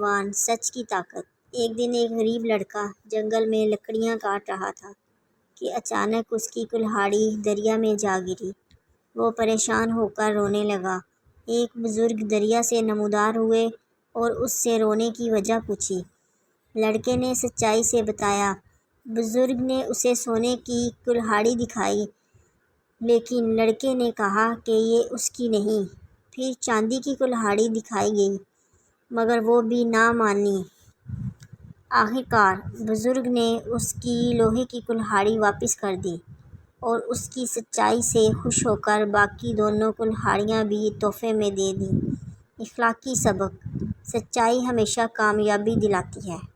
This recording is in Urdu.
وان سچ کی طاقت۔ ایک دن ایک غریب لڑکا جنگل میں لکڑیاں کاٹ رہا تھا کہ اچانک اس کی کلہاڑی دریا میں جا گری۔ وہ پریشان ہو کر رونے لگا۔ ایک بزرگ دریا سے نمودار ہوئے اور اس سے رونے کی وجہ پوچھی۔ لڑکے نے سچائی سے بتایا۔ بزرگ نے اسے سونے کی کلہاڑی دکھائی، لیکن لڑکے نے کہا کہ یہ اس کی نہیں۔ پھر چاندی کی کلہاڑی دکھائی گئی، مگر وہ بھی نہ مانی۔ آخرکار بزرگ نے اس کی لوہے کی کلہاڑی واپس کر دی اور اس کی سچائی سے خوش ہو کر باقی دونوں کلہاڑیاں بھی تحفے میں دے دیں۔ اخلاقی سبق: سچائی ہمیشہ کامیابی دلاتی ہے۔